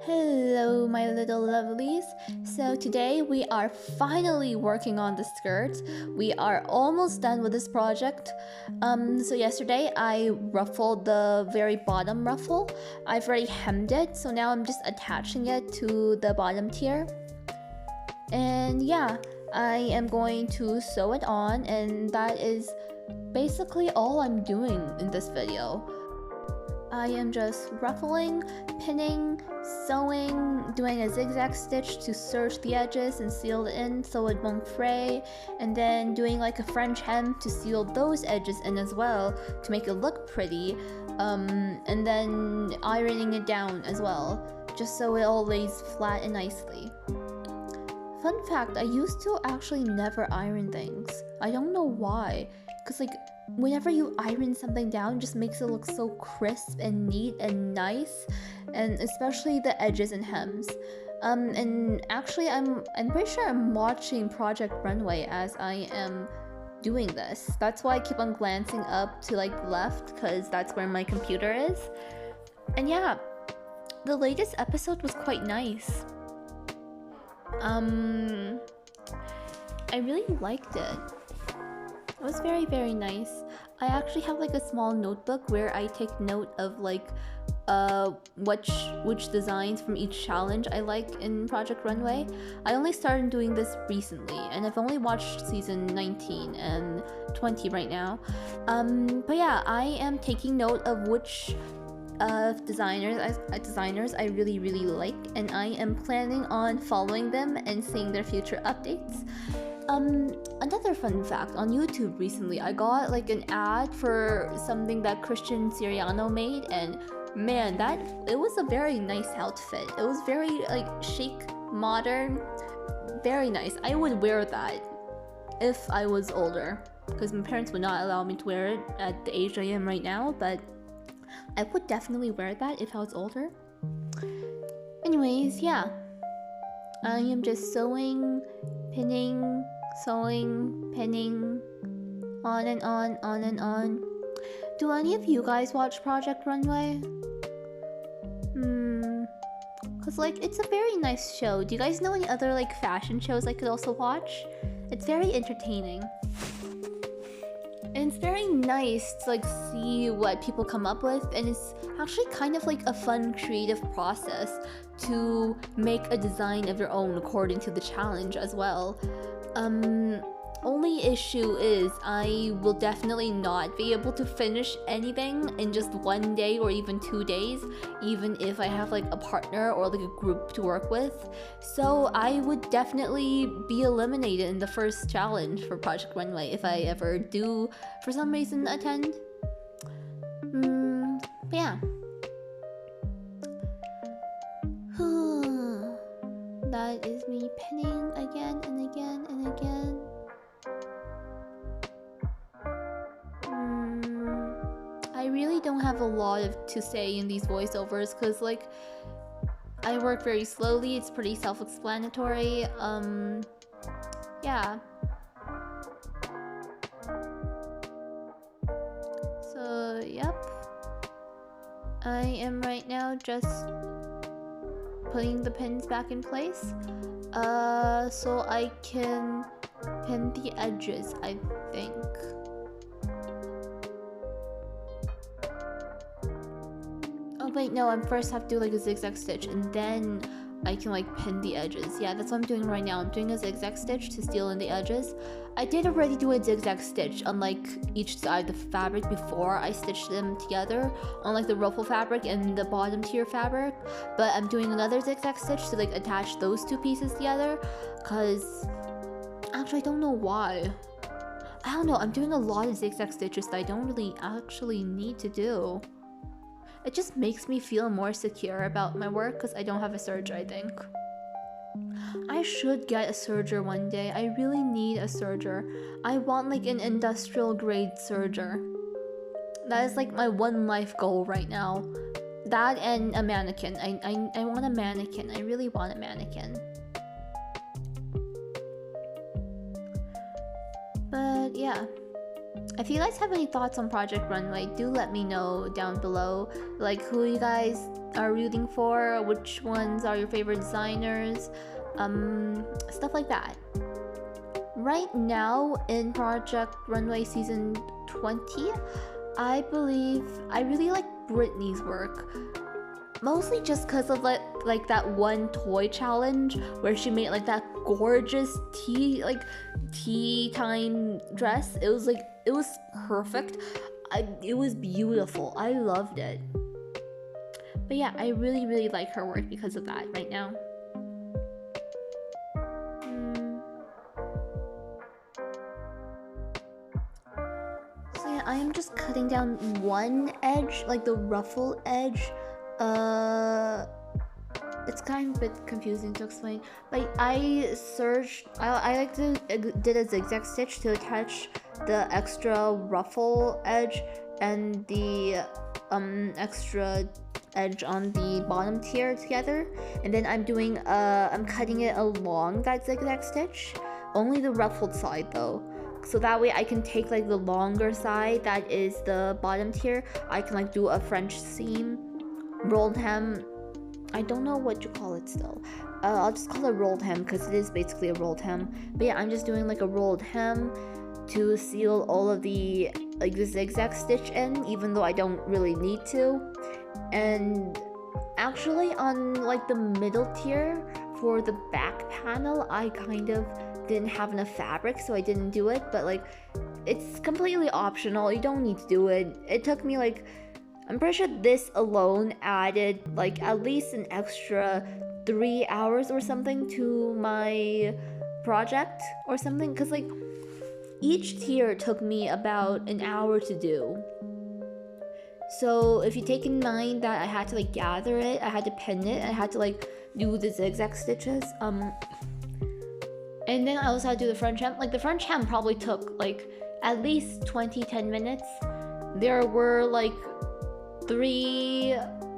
Hello, my little lovelies. So today we are finally working on the skirt. We are almost done with this project. So yesterday I ruffled the very bottom ruffle. I've already hemmed it, so now I'm just attaching it to the bottom tier. And yeah, I am going to sew it on, and that is basically all I'm doing in this video. I am just ruffling, pinning, sewing, doing a zigzag stitch to serge the edges and seal it in so it won't fray, and then doing like a French hem to seal those edges in as well to make it look pretty, and then ironing it down as well, just so it all lays flat and nicely. Fun fact, I used to actually never iron things. I don't know why, because whenever you iron something down, it just makes it look so crisp and neat and nice, and especially the edges and hems. And actually I'm pretty sure I'm watching Project Runway as I am doing this. That's why I keep on glancing up to left, because that's where my computer is. And yeah, the latest episode was quite nice. I really liked it. It was very, very nice. I actually have a small notebook where I take note of which designs from each challenge I like in Project Runway. I only started doing this recently, and I've only watched season 19 and 20 right now. But yeah, I am taking note of which designers I really, really like, and I am planning on following them and seeing their future updates. Another fun fact, on YouTube recently, I got an ad for something that Christian Siriano made, and man, it was a very nice outfit. It was very chic, modern, very nice. I would wear that if I was older, because my parents would not allow me to wear it at the age I am right now, but I would definitely wear that if I was older. Anyways, yeah. I am just sewing, pinning, sewing, pinning, on and on, on and on. Do any of you guys watch Project Runway? Cause it's a very nice show. Do you guys know any other fashion shows I could also watch? It's very entertaining. And it's very nice to see what people come up with, and it's actually kind of a fun creative process to make a design of your own according to the challenge as well. Only issue is I will definitely not be able to finish anything in just one day or even 2 days, even if I have a partner or a group to work with. So I would definitely be eliminated in the first challenge for Project Runway if I ever do for some reason attend. But yeah. That is me pinning again and again and again. I really don't have a lot to say in these voiceovers, because I work very slowly. It's pretty self-explanatory. Yeah. So yep, I am right now just putting the pins back in place, so I can pin the edges, I think. Oh wait, no, I first have to do a zigzag stitch, and then I can pin the edges. Yeah, that's what I'm doing right now. I'm doing a zigzag stitch to seal in the edges. I did already do a zigzag stitch on each side of the fabric before I stitched them together on the ruffle fabric and the bottom tier fabric, but I'm doing another zigzag stitch to attach those two pieces together, because actually I don't know why. I don't know, I'm doing a lot of zigzag stitches that I don't really actually need to do. It just makes me feel more secure about my work because I don't have a serger, I think. I should get a serger one day. I really need a serger. I want an industrial grade serger. That is my one life goal right now. That and a mannequin. I want a mannequin. I really want a mannequin. But yeah. If you guys have any thoughts on Project Runway, do let me know down below. Like who you guys are rooting for, which ones are your favorite designers, stuff like that. Right now in Project Runway season 20, I believe I really like Britney's work. Mostly just because of like that one toy challenge where she made like that gorgeous tea time dress. It was perfect. It was beautiful. I loved it. But yeah, I really like her work because of that right now. So yeah, I am just cutting down one edge, like the ruffle edge. It's kind of a bit confusing to explain, but I like to did a zigzag stitch to attach the extra ruffle edge and the extra edge on the bottom tier together, and then I'm cutting it along that zigzag stitch, only the ruffled side though, so that way I can take like the longer side that is the bottom tier. I can like do a French seam, rolled hem. I don't know what you call it still. I'll just call it rolled hem because it is basically a rolled hem. But yeah, I'm just doing like a rolled hem to seal all of the like the zigzag stitch in, even though I don't really need to. And actually on like the middle tier for the back panel, I kind of didn't have enough fabric, so I didn't do it. But like, it's completely optional. You don't need to do it. It took me like, I'm pretty sure this alone added like at least an extra 3 hours or something to my project or something, because like each tier took me about an hour to do. So if you take in mind that I had to like gather it, I had to pin it, I had to like do the zigzag stitches, and then I also had to do the French hem. Like the French hem probably took like at least 10 minutes. There were like 3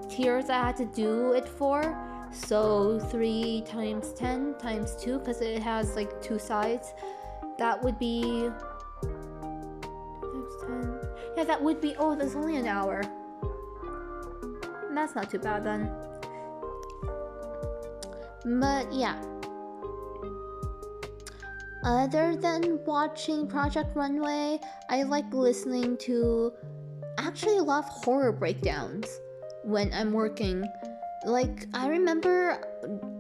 tiers I had to do it for, so 3 times 10 times 2, because it has like 2 sides. That would be times 10. Yeah, that would be, oh, that's only an hour. That's not too bad then. But yeah, other than watching Project Runway, I like listening to actually a lot of horror breakdowns when I'm working. Like, I remember,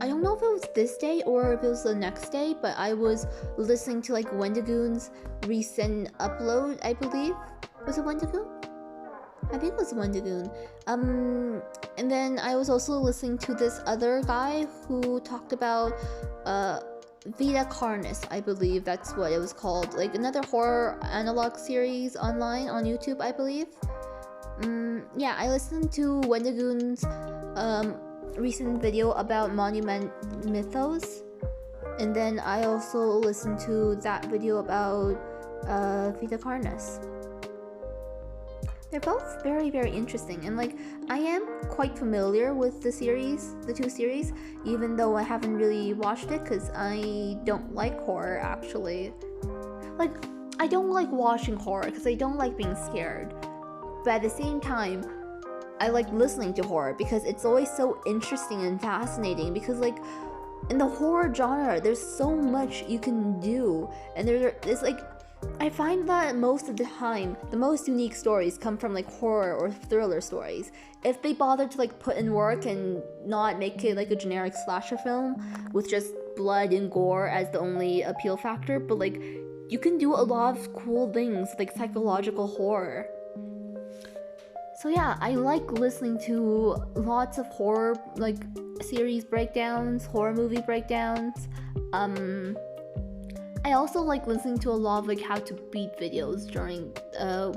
I don't know if it was this day or if it was the next day, but I was listening to like Wendigoon's recent upload, I believe. Was it Wendigoon? I think it was Wendigoon. And then I was also listening to this other guy who talked about Vita Carnus, I believe that's what it was called. Like another horror analog series online on YouTube, I believe. Yeah, I listened to Wendigoon's recent video about Monument Mythos, and then I also listened to that video about Vita Carnus. They're both very interesting, and like I am quite familiar with the series, the 2 series, even though I haven't really watched it because I don't like horror actually. Like, I don't like watching horror because I don't like being scared, but at the same time I like listening to horror because it's always so interesting and fascinating, because like in the horror genre there's so much you can do, and there's like, I find that most of the time the most unique stories come from like horror or thriller stories. If they bother to like put in work and not make it like a generic slasher film with just blood and gore as the only appeal factor, but like you can do a lot of cool things like psychological horror. So yeah, I like listening to lots of horror like series breakdowns, horror movie breakdowns. I also like listening to a lot of like how to beat videos during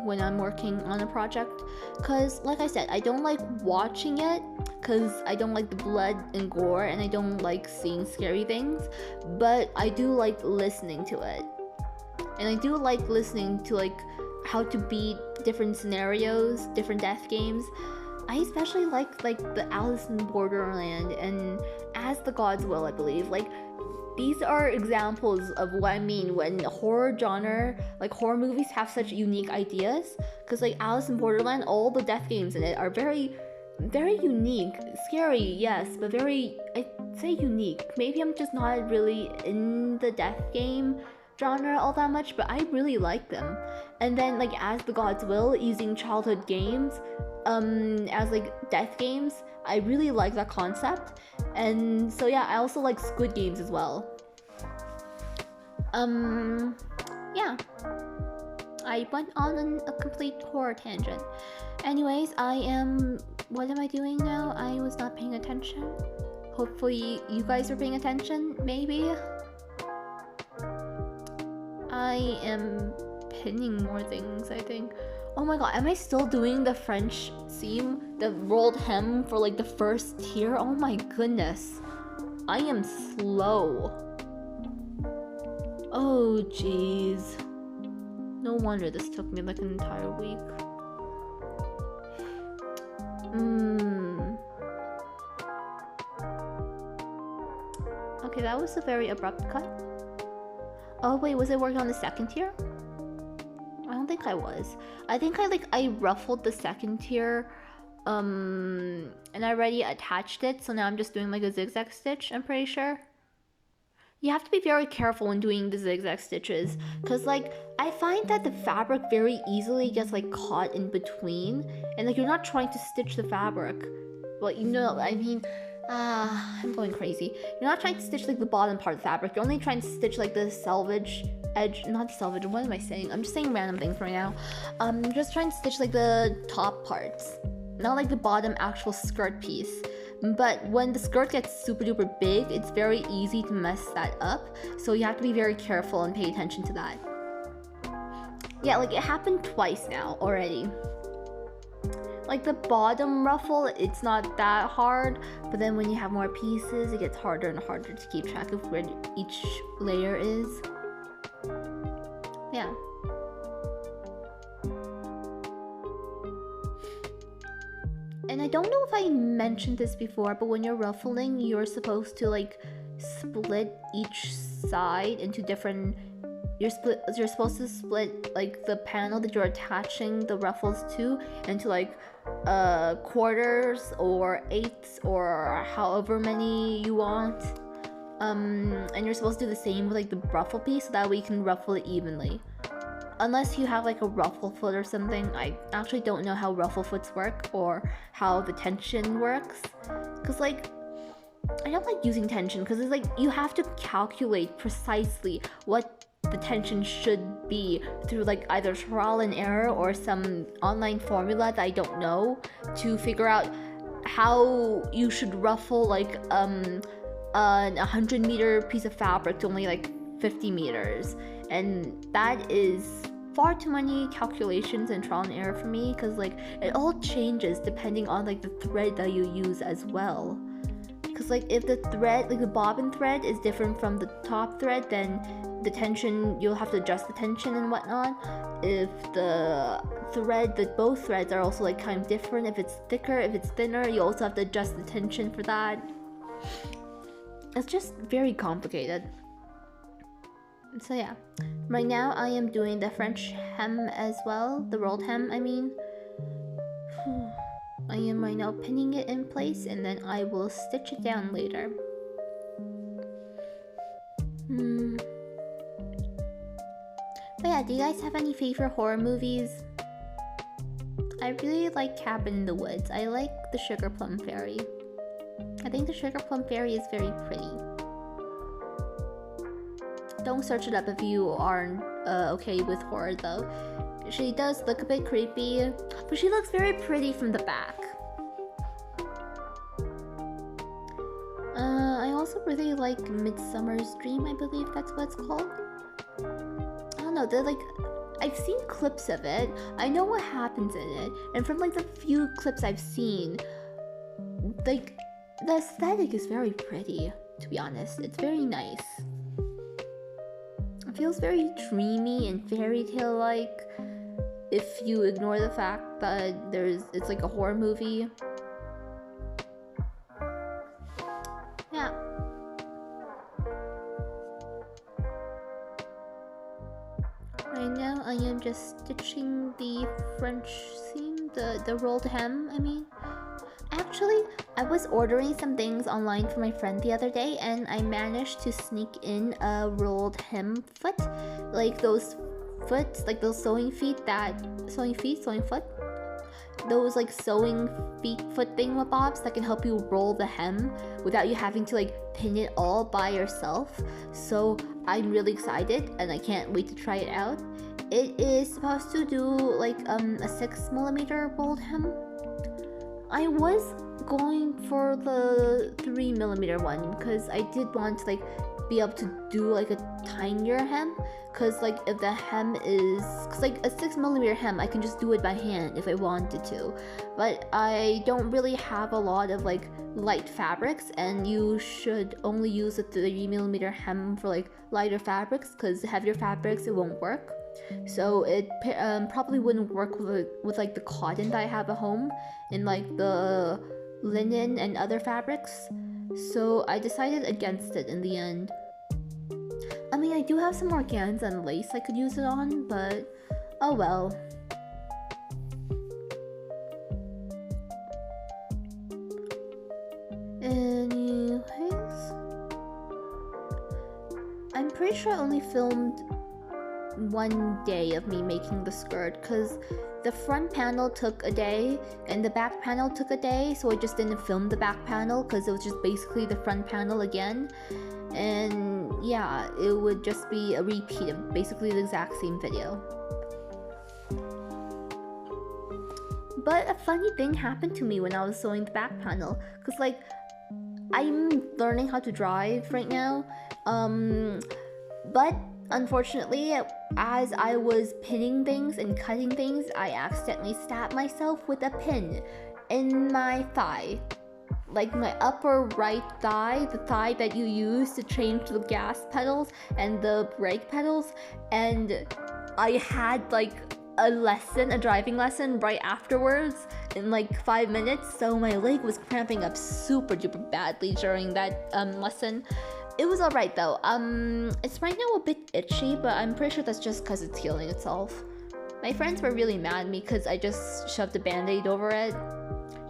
when I'm working on a project, because like I said, I don't like watching it because I don't like the blood and gore and I don't like seeing scary things, but I do like listening to it, and I do like listening to like how to beat different scenarios, different death games. I especially like the Alice in Borderland and As the Gods Will, I believe. Like, these are examples of what I mean when horror genre, like horror movies, have such unique ideas. Because like Alice in Borderland, all the death games in it are very unique. Scary, yes, but very, I'd say, unique. Maybe I'm just not really in the death game genre all that much, but I really like them. And then like As the Gods Will, using childhood games as like death games, I really like that concept. And so yeah, I also like Squid Games as well. Yeah, I went on a complete horror tangent. Anyways, what am I doing now? I was not paying attention. Hopefully you guys are paying attention, maybe. I am pinning more things, I think. Oh my god, am I still doing the French seam? The rolled hem for like the first tier? Oh my goodness. I am slow. Oh jeez. No wonder this took me like an entire week. Okay, that was a very abrupt cut. Oh wait, was I working on the second tier? I don't think I was. I think I ruffled the second tier, and I already attached it, so now I'm just doing like a zigzag stitch, I'm pretty sure. You have to be very careful when doing the zigzag stitches, because like I find that the fabric very easily gets like caught in between, and like you're not trying to stitch the fabric. Well, you know, I mean, I'm going crazy. You're not trying to stitch like the bottom part of the fabric, you're only trying to stitch like the selvage edge, not selvage, what am I saying? I'm just saying random things right now. Just trying to stitch like the top parts, not like the bottom actual skirt piece. But when the skirt gets super duper big, it's very easy to mess that up, so you have to be very careful and pay attention to that. Yeah, like it happened twice now already. Like the bottom ruffle, it's not that hard, but then when you have more pieces, it gets harder and harder to keep track of where each layer is. Yeah. And I don't know if I mentioned this before, but when you're ruffling, you're supposed to like split each side into different. You're supposed to split like the panel that you're attaching the ruffles to into like quarters or eighths or however many you want. And you're supposed to do the same with like the ruffle piece, so that way you can ruffle it evenly. Unless you have like a ruffle foot or something. I actually don't know how ruffle foots work or how the tension works, because like I don't like using tension, because it's like you have to calculate precisely what the tension should be through like either trial and error or some online formula that I don't know, to figure out how you should ruffle like a 100-meter piece of fabric to only like 50 meters. And that is far too many calculations and trial and error for me, because like it all changes depending on like the thread that you use as well. Because like if the thread, like the bobbin thread is different from the top thread, then the tension, you'll have to adjust the tension and whatnot. If the thread, that both threads are also like kind of different, if it's thicker, if it's thinner, you also have to adjust the tension for that. It's just very complicated. So yeah, right now I am doing the French hem as well, the rolled hem I mean. I am right now pinning it in place, and then I will stitch it down later. But yeah, do you guys have any favorite horror movies? I really like Cabin in the Woods. I like the Sugar Plum Fairy. I think the Sugar Plum Fairy is very pretty. Don't search it up if you aren't okay with horror though. She does look a bit creepy, but she looks very pretty from the back. I also really like Midsummer's Dream, I believe that's what it's called. I don't know, they're like, I've seen clips of it, I know what happens in it, and from like the few clips I've seen, like, the aesthetic is very pretty, to be honest. It's very nice. It feels very dreamy and fairy tale like, if you ignore the fact that it's like a horror movie. Yeah. I am just stitching the French seam, the rolled hem, I mean. Actually, I was ordering some things online for my friend the other day, and I managed to sneak in a rolled hem foot, like those foots, like those sewing foot, those like sewing foot thingamabobs that can help you roll the hem without you having to like pin it all by yourself. So I'm really excited and I can't wait to try it out. It is supposed to do like a 6mm rolled hem. I was going for the 3mm one because I did want to like be able to do like a tinier hem, because like if the hem is, because like a 6mm hem I can just do it by hand if I wanted to, but I don't really have a lot of like light fabrics, and you should only use a 3mm hem for like lighter fabrics, because heavier fabrics it won't work. So it probably wouldn't work with like the cotton that I have at home and like the linen and other fabrics. So I decided against it in the end. I mean, I do have some organza and lace I could use it on, but oh well. Anyways, I'm pretty sure I only filmed one day of me making the skirt, because the front panel took a day and the back panel took a day, so I just didn't film the back panel because it was just basically the front panel again. And yeah, it would just be a repeat of basically the exact same video. But a funny thing happened to me when I was sewing the back panel, because like I'm learning how to drive right now, but unfortunately, as I was pinning things and cutting things, I accidentally stabbed myself with a pin in my thigh. Like my upper right thigh, the thigh that you use to change the gas pedals and the brake pedals, and I had like a driving lesson right afterwards in like 5 minutes, so my leg was cramping up super duper badly during that lesson. It was alright though. It's right now a bit itchy, but I'm pretty sure that's just because it's healing itself. My friends were really mad at me because I just shoved a band-aid over it.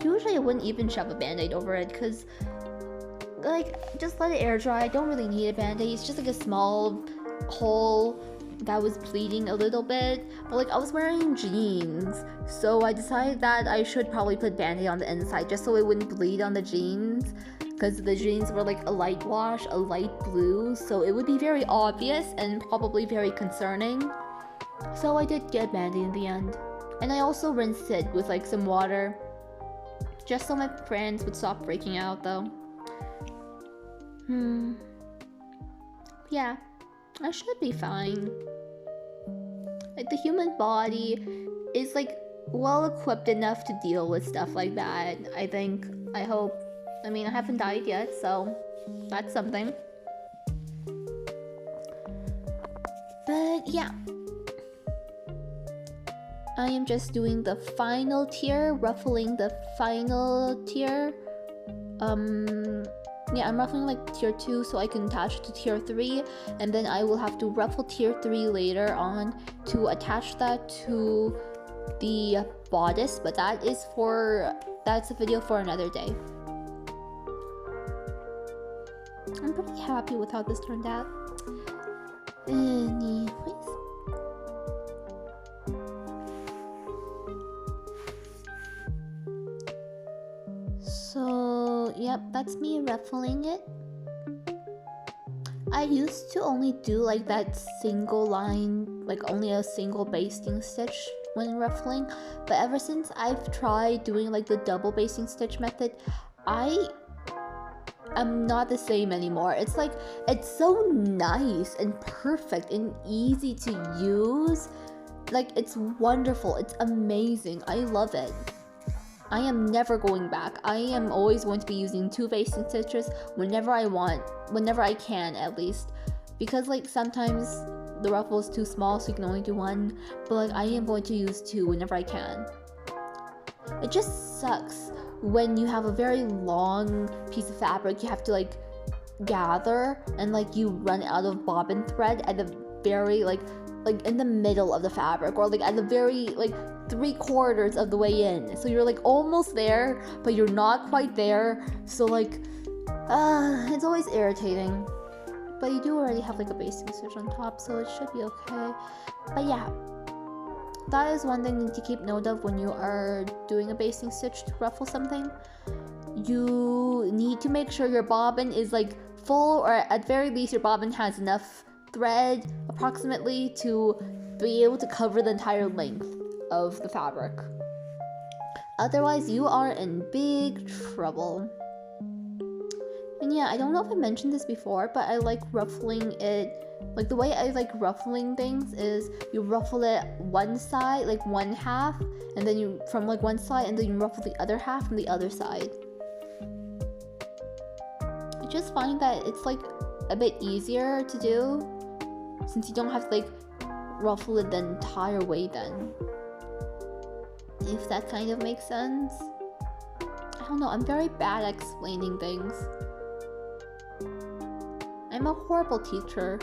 Usually I wouldn't even shove a band-aid over it because, like, just let it air dry. I don't really need a band-aid. It's just like a small hole that was bleeding a little bit. But like, I was wearing jeans, so I decided that I should probably put band-aid on the inside just so it wouldn't bleed on the jeans, because the jeans were like a light wash, a light blue, so it would be very obvious and probably very concerning. So I did get band-aid in the end. And I also rinsed it with like some water, just so my friends would stop freaking out though. Yeah, I should be fine. Like the human body is like well equipped enough to deal with stuff like that, I think. I hope. I mean, I haven't died yet, so that's something. But yeah, I am just doing the final tier, ruffling the final tier. Yeah, I'm ruffling like tier 2 so I can attach it to tier 3, and then I will have to ruffle tier 3 later on to attach that to the bodice, but that's a video for another day. I'm pretty happy with how this turned out. Anyways. So, yep, that's me ruffling it. I used to only do like that single line, like only a single basting stitch when ruffling, but ever since I've tried doing like the double basting stitch method, I'm not the same anymore. It's like, it's so nice and perfect and easy to use. Like, it's wonderful. It's amazing. I love it. I am never going back. I am always going to be using 2 basting stitches whenever I want, whenever I can at least. Because like sometimes the ruffle is too small so you can only do 1, but like I am going to use 2 whenever I can. It just sucks when you have a very long piece of fabric you have to like gather, and like you run out of bobbin thread at the very like like in the middle of the fabric, or like at the very like 3/4 of the way in. So you're like almost there, but you're not quite there. So like, it's always irritating. But you do already have like a basting stitch on top, so it should be okay. But yeah, that is one thing you need to keep note of when you are doing a basting stitch to ruffle something. You need to make sure your bobbin is like full, or at very least your bobbin has enough thread approximately to be able to cover the entire length of the fabric. Otherwise, you are in big trouble. And yeah, I don't know if I mentioned this before, but I like ruffling it. Like the way I like ruffling things is you ruffle it one side, like one half, and then you from like one side, and then you ruffle the other half from the other side. I just find that it's like a bit easier to do since you don't have to like ruffle it the entire way then. If that kind of makes sense. I don't know, I'm very bad at explaining things. I'm a horrible teacher.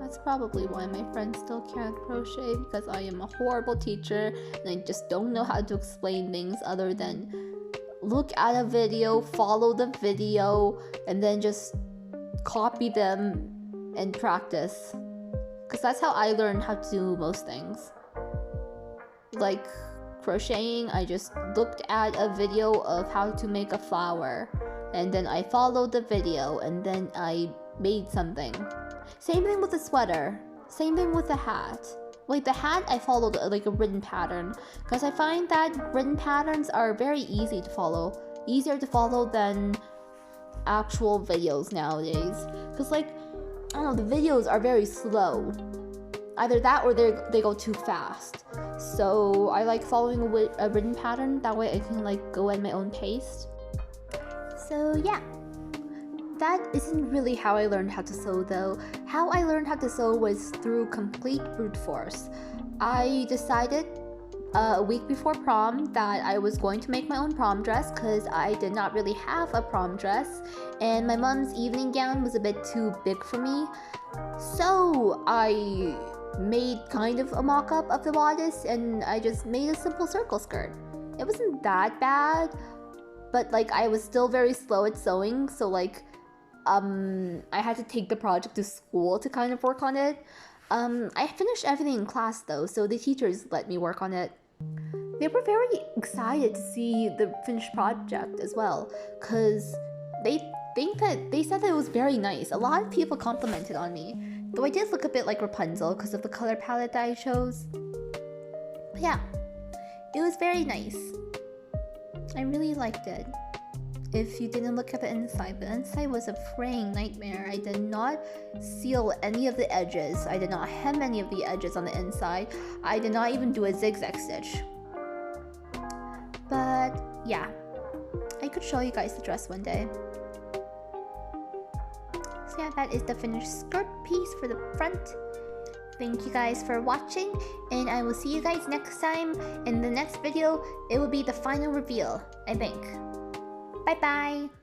That's probably why my friends still can't crochet, because I am a horrible teacher and I just don't know how to explain things other than look at a video, follow the video, and then just copy them and practice. Because that's how I learned how to do most things. Like crocheting, I just looked at a video of how to make a flower, and then I followed the video, and then I made something. Same thing with the sweater. Same thing with the hat. Like the hat, I followed like a written pattern, because I find that written patterns are very easy to follow. Easier to follow than actual videos nowadays. Because like, I don't know, the videos are very slow. Either that or they go too fast. So I like following a written pattern. That way I can like go at my own pace. So yeah. That isn't really how I learned how to sew though. How I learned how to sew was through complete brute force. I decided a week before prom that I was going to make my own prom dress because I did not really have a prom dress, and my mom's evening gown was a bit too big for me. So I made kind of a mock-up of the bodice, and I just made a simple circle skirt. It wasn't that bad, but like I was still very slow at sewing, so like I had to take the project to school to kind of work on it. I finished everything in class though, so the teachers let me work on it. They were very excited to see the finished project as well, because they said that it was very nice. A lot of people complimented on me, though I did look a bit like Rapunzel because of the color palette that I chose. But yeah, it was very nice. I really liked it. If you didn't look at the inside was a fraying nightmare. I did not seal any of the edges. I did not hem any of the edges on the inside. I did not even do a zigzag stitch. But yeah, I could show you guys the dress one day. So yeah, that is the finished skirt piece for the front. Thank you guys for watching, and I will see you guys next time. In the next video, it will be the final reveal, I think. Bye bye!